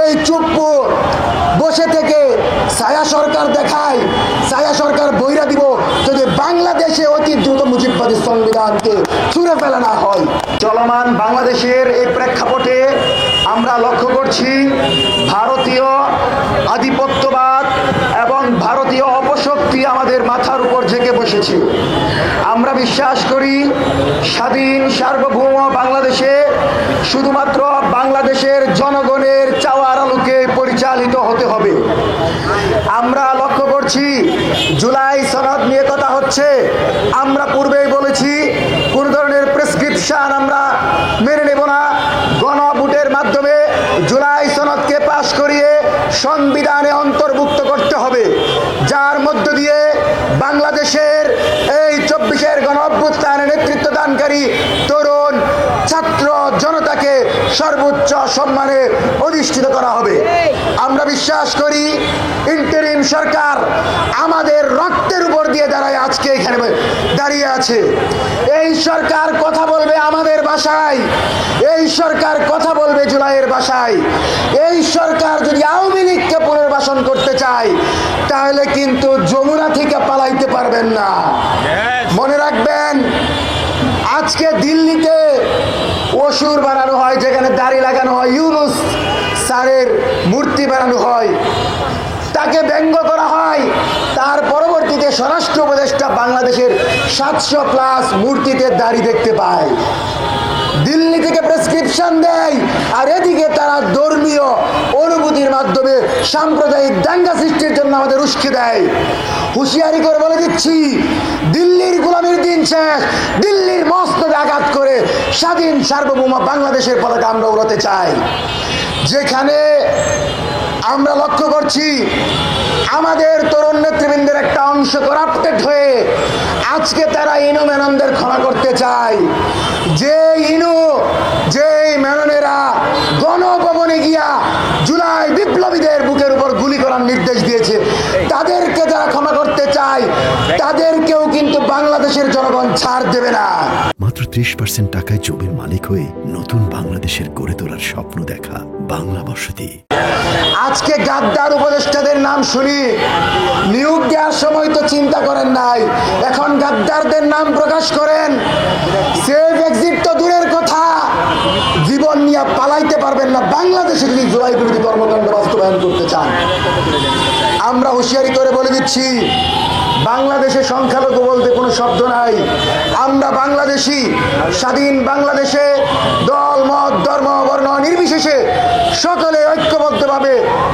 এই চুপ বসে থেকে ছায়া সরকার দেখায়, ছায়া সরকার বইরা দিব যদি বাংলাদেশে অতি দ্রুত মুজিববাদী সংবিধানকে ছুঁড়ে ফেলা না হয়। চলমান বাংলাদেশের এই প্রেক্ষাপটে আমরা লক্ষ্য করছি ভারতীয় আধিপত্যবাদ এবং ভারতীয় অপশক্তি আমাদের মাথার উপর ঝেঁকে বসেছে। আমরা বিশ্বাস করি স্বাধীন সার্বভৌম বাংলাদেশে শুধুমাত্র বাংলাদেশের জনগণের চাওয়ার আলোকে পরিচালিত হতে হবে। আমরা লক্ষ্য করছি জুলাই সনদ নিয়ে কথা হচ্ছে। আমরা পূর্বেই বলেছি কোন ধরনের প্রেসক্রিপশন আমরা মেনে নেব না। গণভোটের মাধ্যমে জুলাই সনদকে পাশ করিয়ে সংবিধানে অন্তর্ভুক্ত করতে হবে, যার মধ্য দিয়ে বাংলাদেশের এই 24-এর গণঅভ্যুত্থানের নেতৃত্ব দানকারী তরুণ ছাত্র জনতাকে সর্বোচ্চ সম্মানে অধিষ্ঠিত করা হবে। আমরা বিশ্বাস করি ইন্টারিম সরকার আমাদের রক্তের উপর দিয়ে দাঁড়ায় আজকে এখানে দাঁড়িয়ে আছে। এই সরকার কথা বলবে আমাদের ভাষায়, এই সরকার কথা বলবে জুলাইয়ের ভাষায়। এই সরকার যদি আওয়ামী লীগকে পুনর্বাসন করতে চায় তাহলে কিন্তু যমুনা থেকে পালাইতে পারবেন না। মনে রাখবেন, আজকে দিল্লিতে অসুর বানানো হয়, যেখানে দাড়ি লাগানো হয়, ইউনুস স্যারের মূর্তি বানানো হয়, তাকে ব্যঙ্গ করা হয়। তার পরবর্তীতে স্বরাষ্ট্র উপদেষ্টা বাংলাদেশের 700+ মূর্তিতে দাড়ি দেখতে পায়, দিল্লি থেকে প্রেসক্রিপশন দেয়, আর এদিকে তারা ধর্মীয় অনুভূতির মাধ্যমে সাম্প্রদায়িক দাঙ্গা সৃষ্টির জন্য আমাদের উস্কে দেয়। হুঁশিয়ারি করে বলে দিচ্ছি, দিল্লির গোলামির দিন শেষ। দিল্লির মস্তকে আঘাত করে স্বাধীন সার্বভৌম বাংলাদেশের পতাকা আমরা উড়াতে চাই। যেখানে আমরা লক্ষ্য করছি আমাদের তরুণ নেতৃবৃন্দের একটা অংশ করাপ্টেড হয়ে আজকে তারা ইনু মেননদের ক্ষমা করতে চায়। যে ইনু, যে মেননেরা গণভবনে গিয়া জুলাই বিপ্লবীদের বুকের উপর গুলি করার নির্দেশ দিয়েছে, তাদেরকে যারা ক্ষমা করতে চায় তাদেরকেও কিন্তু বাংলাদেশের জনগণ ছাড় দেবে না। মাত্র 30% টাকায় জমির মালিক হয়ে নতুন বাংলাদেশের গড়ে তোলার স্বপ্ন দেখা বাংলা বসতি। আজকে গাদ্দার উপদেষ্টাদের নাম শুনি, নিয়োগ দেওয়ার সময় তো চিন্তা করেন নাই, এখন গাদ্দারদের নাম প্রকাশ করেন। সেফ এক্সিট তো দূরের কথা, জীবন নিয়ে পালাইতে পারবেন না বাংলাদেশে যদি জুলাই বিরোধী কর্মকাণ্ড বাস্তবায়ন করতে চান। আমরা হুঁশিয়ারি করে বলে দিচ্ছি, বাংলাদেশে সংখ্যালঘু বলতে কোনো শব্দ নাই। আমরা বাংলাদেশি, স্বাধীন বাংলাদেশে দল মত ধর্ম বর্ণ নির্বিশেষে সকলে ঐক্যবদ্ধভাবে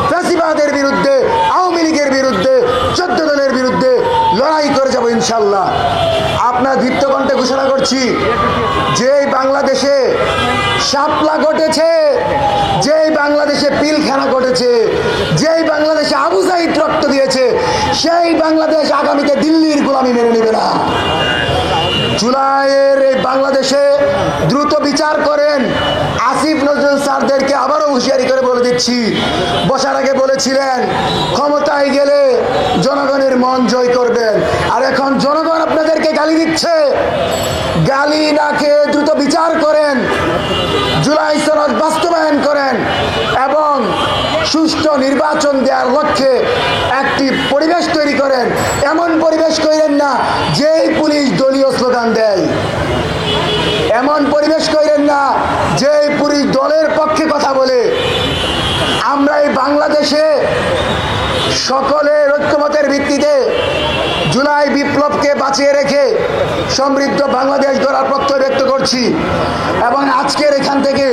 ফ্যাসিবাদের বিরুদ্ধে, আওয়ামী লীগের বিরুদ্ধে, 14 দলের বিরুদ্ধে লড়াই করে যাব ইনশাল্লাহ। আপনার দীপ্তকণ্ঠে ঘোষণা করছি, যেই বাংলাদেশে শাপলা ঘটেছে, যেই বাংলাদেশে পিলখানা ঘটেছে, যেই বাংলাদেশে আবু সাইদ রক্ত দিয়েছে, সেই বাংলাদেশ আগামীতে দিল্লির গোলামি মেনে নেবে না। জুলাইয়ের এই বাংলাদেশে দ্রুত বিচার করেন। আসিফ নজরুল স্যারদেরকে আবারও হুঁশিয়ারি করে বলে দিচ্ছি, বসার আগে বলেছিলেন ক্ষমতায় গেলে জনগণের মন জয় করবেন, আর এখন জনগণ আপনাদেরকে গালি দিচ্ছে। গালি না খেয়ে দ্রুত বিচার করেন, জুলাই সনদ বাস্তবায়ন করেন এবং সুষ্ঠু নির্বাচন দেওয়ার লক্ষ্যে একটি পরিবেশ তৈরি করেন। এমন পরিবেশ করেন না যেই পুলিশ দলীয় স্লোগান দেয়, এমন পরিবেশ করেন না যেই পুলিশ দলের পক্ষে কথা বলে। আমরা এই বাংলাদেশে সকলের ঐক্যমতের ভিত্তিতে জুলাই বিপ্লবকে বাঁচিয়ে রেখে সমৃদ্ধ বাংলাদেশ গড়ার প্রত্যয় ব্যক্ত করছি এবং আজকের এখান থেকে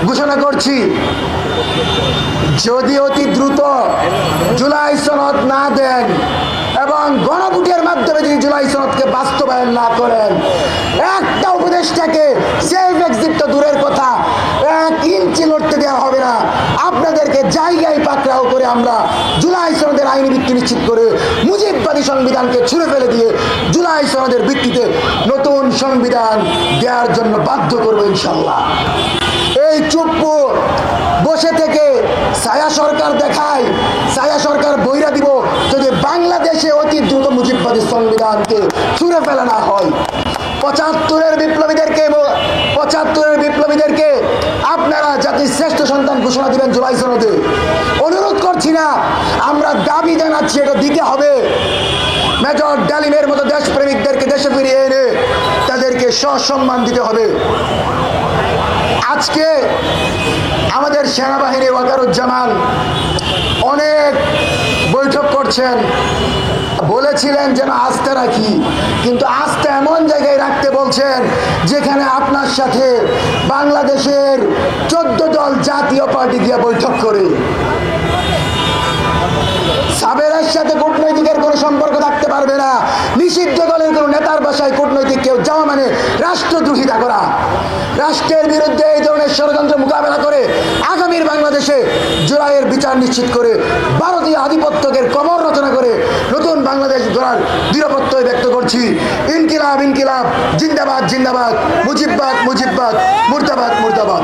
ঘোষণা করছি, যদি অতি দ্রুত জুলাই সনদ না দেন এবং গণভোটের মাধ্যমে যদি জুলাই সনদকে বাস্তবায়ন না করেন, একটা উপদেষ্টাকে সেফ এক্সিট তো দূরের কথা, 1 ইঞ্চি লড়তে দেওয়া হবে না। আপনাদেরকে জায়গায় পাকড়াও করে আমরা জুলাই সনদের আইনি ভিত্তি নিশ্চিত করে মুজিববাদী সংবিধানকে ছুঁড়ে ফেলে দিয়ে জুলাই সনদের ভিত্তিতে নতুন সংবিধান দেওয়ার জন্য বাধ্য করবো ইনশাল্লাহ। এই চুপ বসে থেকে ছায়া সরকার দেখায়, ছায়া সরকার বইরা দিব যদি বাংলাদেশে অতি দ্রুত মুজিববাদী সংবিধানকে ছুঁড়ে ফেলা না হয়। 75-এর বিপ্লবীদেরকে আপনারা জাতির শ্রেষ্ঠ সন্তান ঘোষণা দিবেন জুলাই সনদে। অনুরোধ করছি না, আমরা দাবি জানাচ্ছি এটা দিতে হবে। মেজর ডালিমের মতো দেশপ্রেমিকদেরকে দেশে ফিরিয়ে এনে তাদেরকে সসম্মান দিতে হবে। আজকে আমাদের সেনাবাহিনী ওয়াকারুজ্জামান অনেক বৈঠক করছেন, বলেছিলেন যেন আস্থা রাখি, কিন্তু আস্থা এমন জায়গায় রাখতে বলছেন যেখানে আপনার সাথে বাংলাদেশের 14 দল জাতীয় পার্টি গিয়ে বৈঠক করে। সাবেরের সাথে কূটনৈতিকের কোনো সম্পর্ক থাকতে পারবে না। নিষিদ্ধ দলের কোনো নেতার বাসায় কূটনৈতিক কেউ যাওয়া মানে রাষ্ট্রদ্রোহিতা করা। রাষ্ট্রের বিরুদ্ধে এই ধরনের ষড়যন্ত্র মোকাবেলা করে আগামীর বাংলাদেশে জুলাইয়ের বিচার নিশ্চিত করে ভারতীয় আধিপত্যকে কবর রচনা করে নতুন বাংলাদেশ গড়ার দৃঢ় প্রত্যয় ব্যক্ত করছি। ইনকিলাব ইনকিলাব, জিন্দাবাদ জিন্দাবাদ, মুজিববাদ মুজিববাদ, মুর্দাবাদ মুর্দাবাদ।